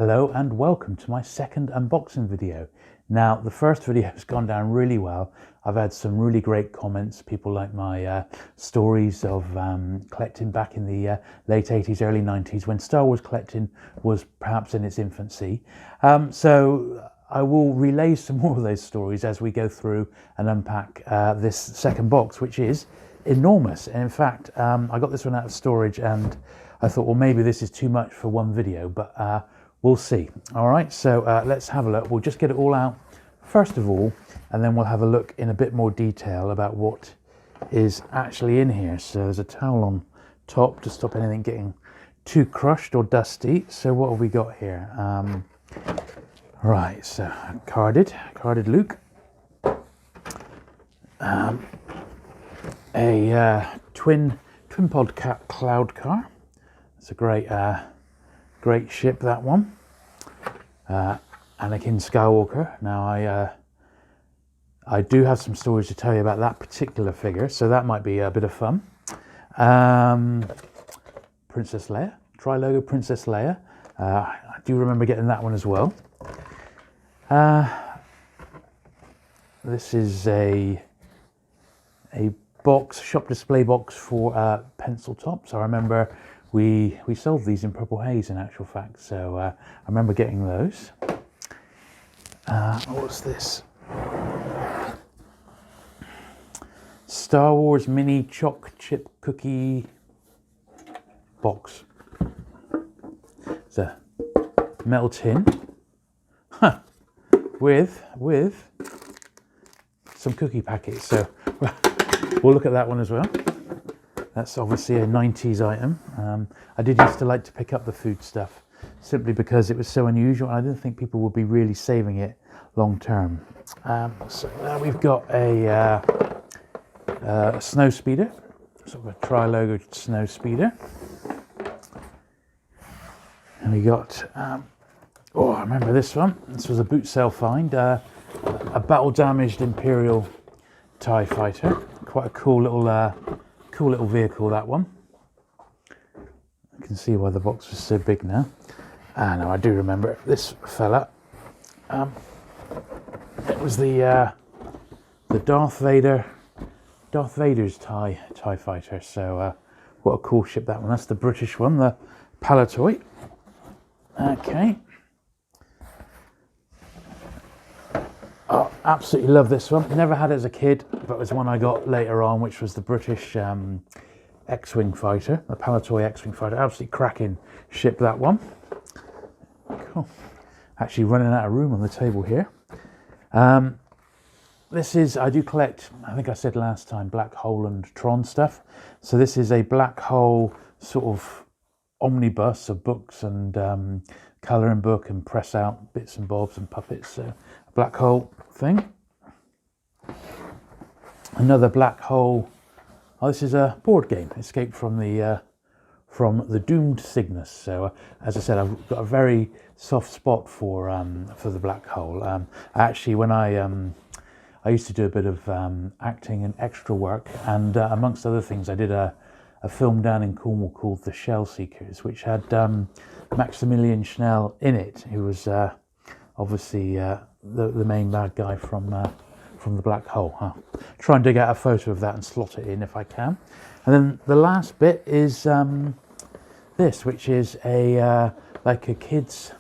Hello and welcome to my second unboxing video. Now, the first video has gone down really well. I've had some really great comments. People like my stories of collecting back in the late 80s, early 90s when Star Wars collecting was perhaps in its infancy. So I will relay some more of those stories as we go through and unpack this second box, which is enormous. And in fact, I got this one out of storage and I thought, well, maybe this is too much for one video, but we'll see. All right, so let's have a look. We'll just get it all out first of all, and then we'll have a look in a bit more detail about what is actually in here. So there's a towel on top to stop anything getting too crushed or dusty. So what have we got here? Right, so carded Luke. A twin pod cloud car. It's a great ship, that one. Anakin Skywalker. Now I do have some stories to tell you about that particular figure, so that might be a bit of fun. Princess Leia, tri-logo Princess Leia. I do remember getting that one as well. This is a box, shop display box for pencil tops. I remember we sold these in Purple Haze in actual fact, so I remember getting those. What's this? Star Wars mini choc chip cookie box. It's a metal tin, with some cookie packets. So we'll look at that one as well. That's obviously a 90s item. I did used to like to pick up the food stuff simply because it was so unusual and I didn't think people would be really saving it long term. So now we've got a snow speeder, sort of a tri-logo snow speeder. And we got, oh, I remember this one. This was a boot sale find, a battle damaged Imperial TIE fighter. Quite a cool little vehicle, that one. You can see why the box was so big now. No, I do remember this fella. It was the Darth Vader's TIE fighter. So what a cool ship that one. That's the British one, the Palatoy. Okay. Oh, absolutely love this one. Never had it as a kid, but it was one I got later on, which was the British X-Wing fighter, the Palatoy X-Wing fighter. Absolutely cracking ship, that one. Cool. Actually running out of room on the table here. This is, I do collect, I think I said last time, Black Hole and Tron stuff. So this is a Black Hole sort of omnibus of books and colouring book and press out bits and bobs and puppets. So a Black Hole thing. Another Black Hole. Oh, this is a board game. Escape from the Doomed Cygnus. So as I said, I've got a very soft spot for the Black Hole. Actually, when I used to do a bit of acting and extra work, and amongst other things, I did a film down in Cornwall called The Shell Seekers, which had Maximilian Schnell in it, who was obviously the main bad guy from the Black Hole. Try and dig out a photo of that and slot it in if I can. And then the last bit is this, which is like a kid's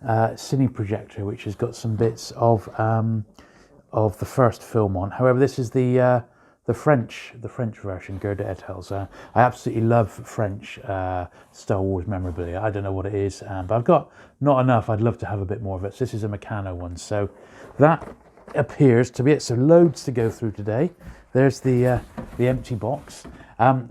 cine projector, which has got some bits of the first film on. However, this is the French version, Gerda Etel's. I absolutely love French Star Wars memorabilia. I don't know what it is, but I've got not enough. I'd love to have a bit more of it. So this is a Meccano one. So that appears to be it. So loads to go through today. There's the empty box.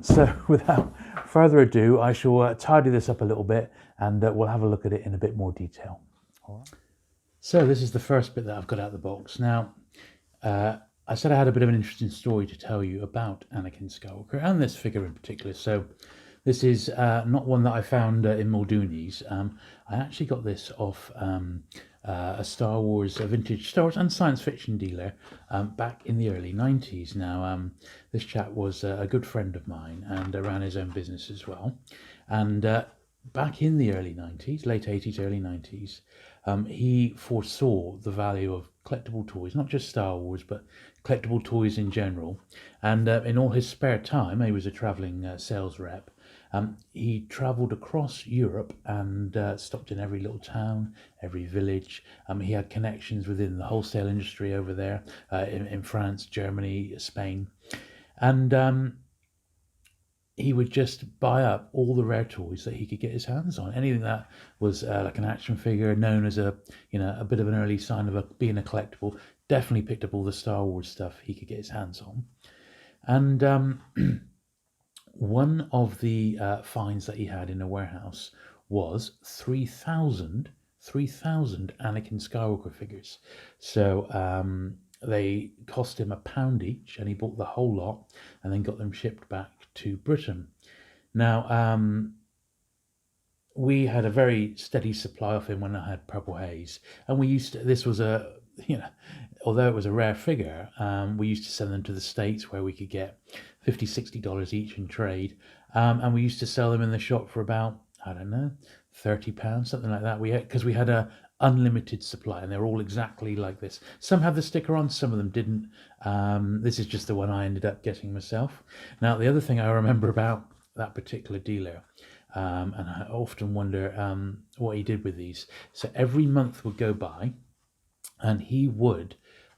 So without further ado, I shall tidy this up a little bit and we'll have a look at it in a bit more detail. All right. So this is the first bit that I've got out of the box. Now, I said I had a bit of an interesting story to tell you about Anakin Skywalker and this figure in particular. So this is not one that I found in Muldooney's. I actually got this off a vintage Star Wars and science fiction dealer back in the early 90s. Now, this chap was a good friend of mine and ran his own business as well. And back in the early 90s, late 80s, early 90s, he foresaw the value of collectible toys, not just Star Wars, but collectible toys in general. And in all his spare time, he was a traveling sales rep. He travelled across Europe and stopped in every little town, every village. He had connections within the wholesale industry over there in France, Germany, Spain. And he would just buy up all the rare toys that he could get his hands on. Anything that was like an action figure, known as a bit of an early sign of being a collectible. Definitely picked up all the Star Wars stuff he could get his hands on. And one of the finds that he had in a warehouse was 3,000 Anakin Skywalker figures. So they cost him £1 each, and he bought the whole lot and then got them shipped back to Britain. Now, we had a very steady supply of him when I had Purple Haze, and we used to, this was a, although it was a rare figure, we used to send them to the States where we could get $50, $60 each in trade, and we used to sell them in the shop for about, I don't know, £30, something like that. Because we had a unlimited supply, and they're all exactly like this. Some had the sticker on, some of them didn't. This is just the one I ended up getting myself. Now, the other thing I remember about that particular dealer, and I often wonder what he did with these. So every month would go by, and he would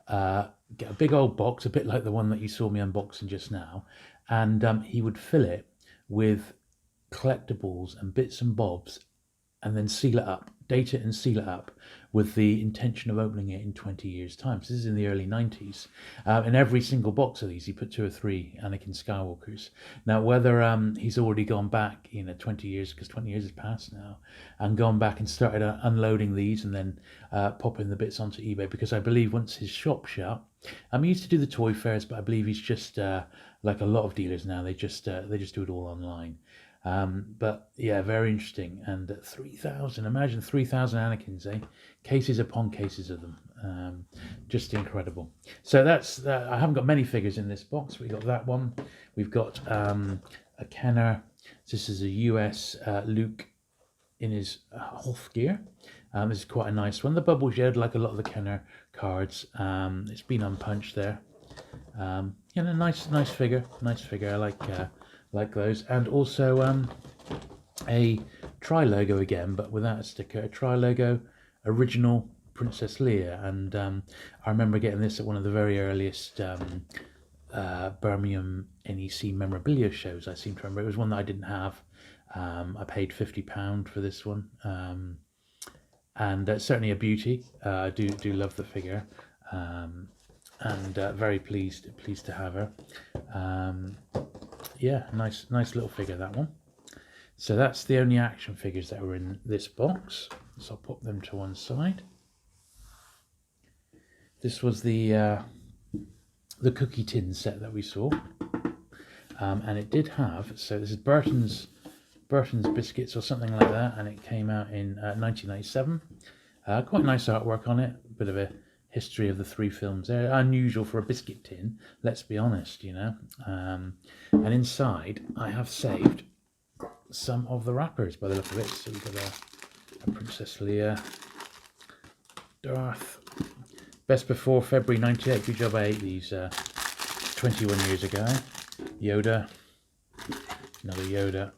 get a big old box, a bit like the one that you saw me unboxing just now, and he would fill it with collectibles and bits and bobs, and then seal it up, date it and seal it up with the intention of opening it in 20 years' time. So this is in the early 90s. In every single box of these, he put 2 or 3 Anakin Skywalkers. Now, whether he's already gone back, 20 years, because 20 years has passed now, and gone back and started unloading these and then popping the bits onto eBay, because I believe once his shop shut, he used to do the toy fairs, but I believe he's just, like a lot of dealers now, they just do it all online. But yeah, very interesting. And 3,000, imagine 3,000 Anakins, eh? Cases upon cases of them. Just incredible. So that's, I haven't got many figures in this box. We got that one. We've got a Kenner. This is a US Luke in his Hoth gear. This is quite a nice one. The bubble shed, like a lot of the Kenner cards. It's been unpunched there. Nice figure. Nice figure. I like those. And also a tri-logo again, but without a sticker. A tri-logo original Princess Leia. And I remember getting this at one of the very earliest Birmingham NEC memorabilia shows. I seem to remember it was one that I didn't have. I paid £50 for this one, and certainly a beauty. I do love the figure, and very pleased to have her. Yeah, nice little figure, that one. So that's the only action figures that were in this box. So I'll put them to one side. This was the cookie tin set that we saw, and it did have. So this is Burton's biscuits or something like that, and it came out in 1997. Quite nice artwork on it. A bit of a history of the 3 films there. Unusual for a biscuit tin, let's be honest, and inside I have saved some of the wrappers by the look of it. So we've got a Princess Leia, Darth, best before February 98. Good job I ate these 21 years ago. Yoda, another Yoda,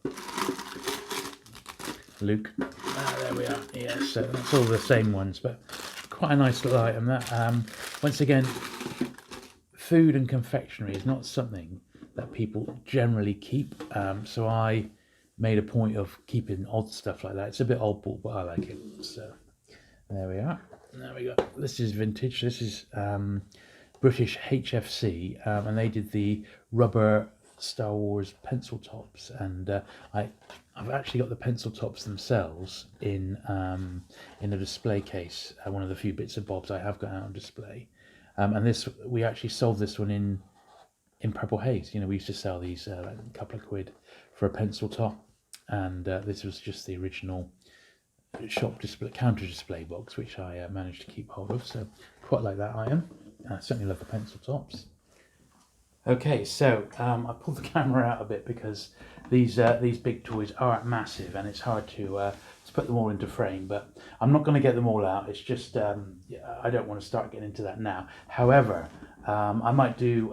Luke. There we are. Yeah, so that's all the same ones, but quite a nice little item. That once again, food and confectionery is not something that people generally keep. So I made a point of keeping odd stuff like that. It's a bit oddball, but I like it. So there we are. There we go. This is vintage. This is British HFC, and they did the rubber Star Wars pencil tops, and I've actually got the pencil tops themselves in a display case. One of the few bits of bobs I have got out on display, and this, we actually sold this one in Purple Haze. We used to sell these like a couple of quid for a pencil top, and this was just the original shop display, counter display box, which I managed to keep hold of. So quite like that item. I certainly love the pencil tops. Okay, so I pulled the camera out a bit because these big toys are massive, and it's hard to put them all into frame. But I'm not going to get them all out. It's just yeah, I don't want to start getting into that now. However, I might do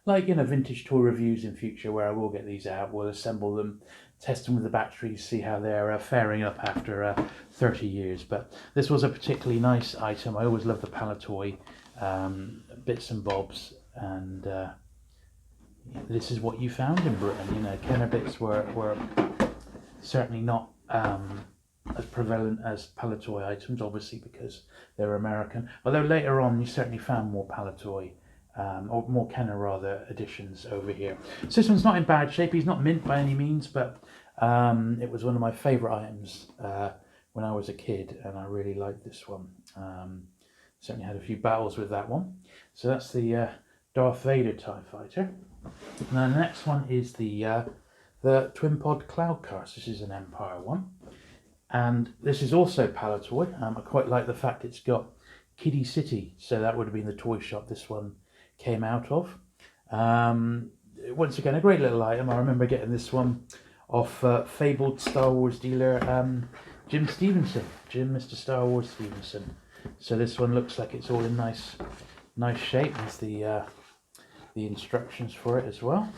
like vintage toy reviews in future where I will get these out. We'll assemble them, test them with the batteries, see how they're faring up after 30 years. But this was a particularly nice item. I always love the Palatoy bits and bobs, and this is what you found in Britain. Kenner bits were certainly not as prevalent as Palatoy items, obviously because they're American. Although later on you certainly found more Palatoy, or more Kenner rather, editions over here. So this one's not in bad shape. He's not mint by any means, but it was one of my favourite items when I was a kid, and I really liked this one. Certainly had a few battles with that one. So that's the Darth Vader TIE Fighter. Now the next one is the twin pod cloud cars. This is an Empire one, and this is also Palatoy. I quite like the fact it's got Kiddie City, so that would have been the toy shop this one came out of. Once again, a great little item. I remember getting this one off fabled Star Wars dealer Jim Stevenson, Mr. Star Wars Stevenson. So this one looks like it's all in nice shape. There's the instructions for it as well.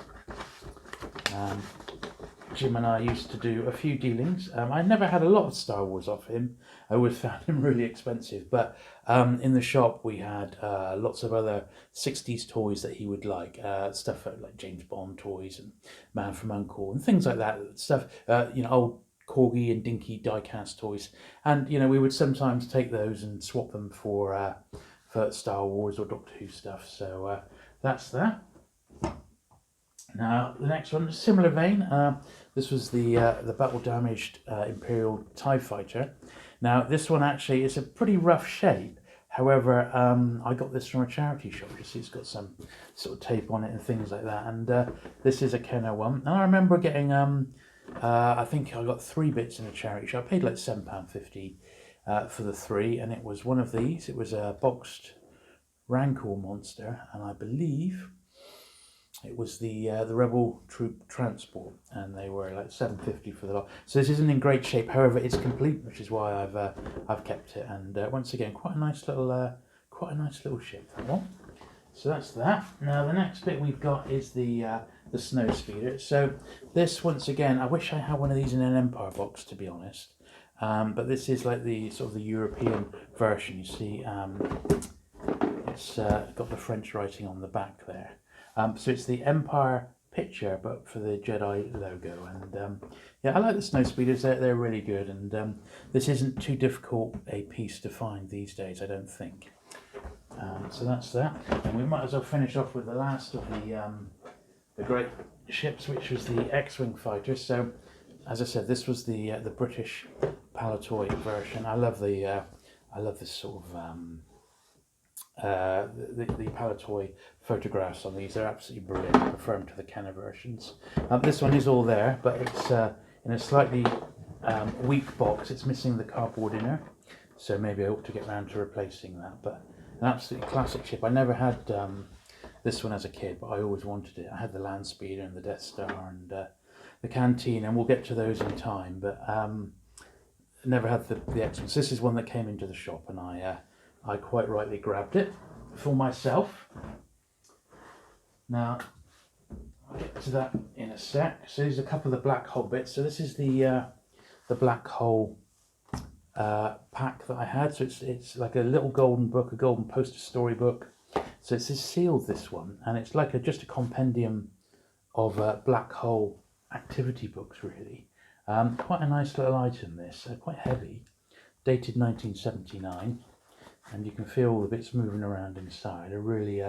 Jim and I used to do a few dealings. I never had a lot of Star Wars off him. I always found him really expensive. But in the shop we had lots of other 60s toys that he would like. Stuff like James Bond toys and Man from U.N.C.L.E. and things like that. Stuff, old Corgi and Dinky die-cast toys. And, we would sometimes take those and swap them for Star Wars or Doctor Who stuff. So that's that. Now the next one, similar vein. This was the battle damaged Imperial TIE Fighter. Now this one actually is a pretty rough shape. However, I got this from a charity shop. You see, it's got some sort of tape on it and things like that. And this is a Kenner one. And I remember getting, I think I got 3 bits in a charity shop. I paid like £7.50 for the 3, and it was one of these. It was a boxed Rancor monster, and I believe it was the Rebel Troop Transport, and they were like $7.50 for the lot. So this isn't in great shape. However, it's complete, which is why I've kept it. And once again, quite a nice little ship, that one. So that's that. Now the next bit we've got is the snow speeder. So this, once again, I wish I had one of these in an Empire box, to be honest. But this is like the sort of the European version. You see, it's got the French writing on the back there. So it's the Empire picture, but for the Jedi logo. And yeah, I like the snow speeders. They're really good. And this isn't too difficult a piece to find these days, I don't think. So that's that. And we might as well finish off with the last of the great ships, which was the X-Wing fighter. So, as I said, this was the British Palatoy version. I love this sort of the Palatoy photographs on these. They're absolutely brilliant. I prefer them to the Kenner versions. This one is all there, but it's in a slightly weak box. It's missing the cardboard inner, so maybe I ought to get around to replacing that. But an absolutely classic ship. I never had this one as a kid, but I always wanted it. I had the Land Speeder and the Death Star and the Canteen, and we'll get to those in time. But never had the X-Wing. So this is one that came into the shop, and I quite rightly grabbed it for myself. Now, I'll get to that in a sec. So there's a couple of the black hole bits. So this is the black hole pack that I had. So it's like a little golden book, a golden poster storybook. So it's sealed, this one, and it's like just a compendium of black hole activity books, really. Quite a nice little item, this. Quite heavy, dated 1979. And you can feel all the bits moving around inside. A really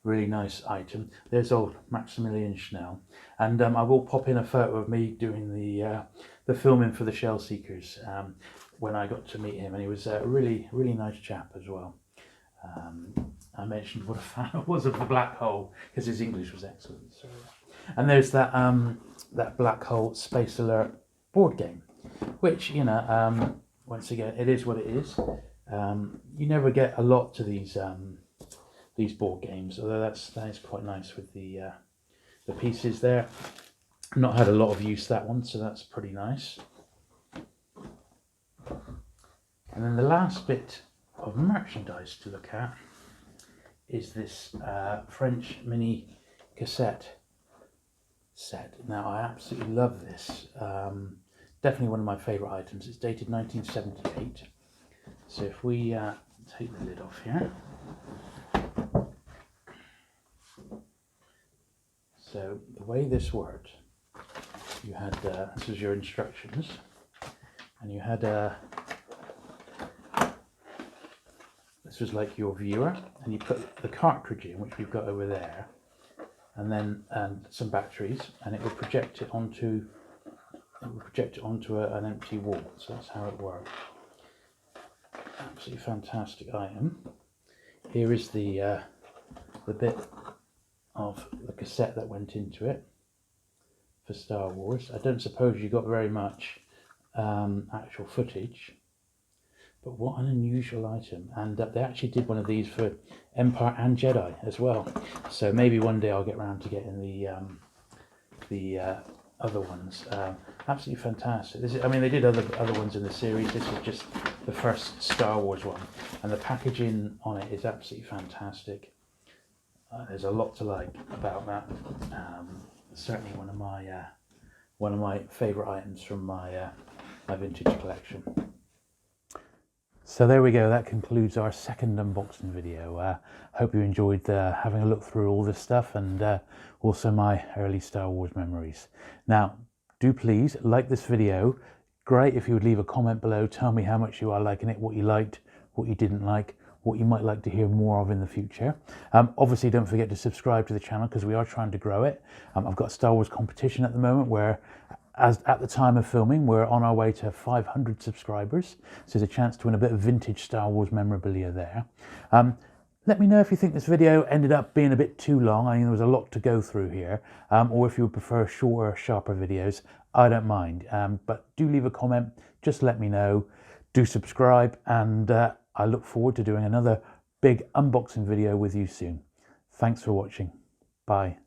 nice item. There's old Maximilian Schnell, and I will pop in a photo of me doing the filming for the Shell Seekers when I got to meet him, and he was a really nice chap as well. I mentioned what a fan I was of the black hole because his English was excellent. So, and there's that that black hole Space Alert board game, which once again, it is what it is. You never get a lot to these board games, although that is quite nice with the pieces there. Not had a lot of use that one, so that's pretty nice. And then the last bit of merchandise to look at is this French mini cassette set. Now I absolutely love this. Definitely one of my favourite items. It's dated 1978. So if we take the lid off here. So the way this worked, you had, this was your instructions, and you had this was like your viewer, and you put the cartridge in, which we've got over there, and then some batteries, and it would project it onto an empty wall. So that's how it worked. Absolutely fantastic item. Here is the bit of the cassette that went into it for Star Wars. I don't suppose you got very much actual footage, but what an unusual item. And they actually did one of these for Empire and Jedi as well. So maybe one day I'll get around to getting the other ones. Absolutely fantastic. This is, I mean, they did other ones in the series. This is just the first Star Wars one, and the packaging on it is absolutely fantastic. There's a lot to like about that. Certainly one of my favourite items from my vintage collection. So there we go, that concludes our second unboxing video. Hope you enjoyed having a look through all this stuff, and also my early Star Wars memories. Now, do please like this video. Great if you would leave a comment below, tell me how much you are liking it, what you liked, what you didn't like, what you might like to hear more of in the future. Obviously don't forget to subscribe to the channel because we are trying to grow it. I've got a Star Wars competition at the moment where, as at the time of filming, we're on our way to 500 subscribers. So there's a chance to win a bit of vintage Star Wars memorabilia there. Let me know if you think this video ended up being a bit too long. I mean, there was a lot to go through here. Or if you would prefer shorter, sharper videos, I don't mind. But do leave a comment, just let me know. Do subscribe, and I look forward to doing another big unboxing video with you soon. Thanks for watching. Bye.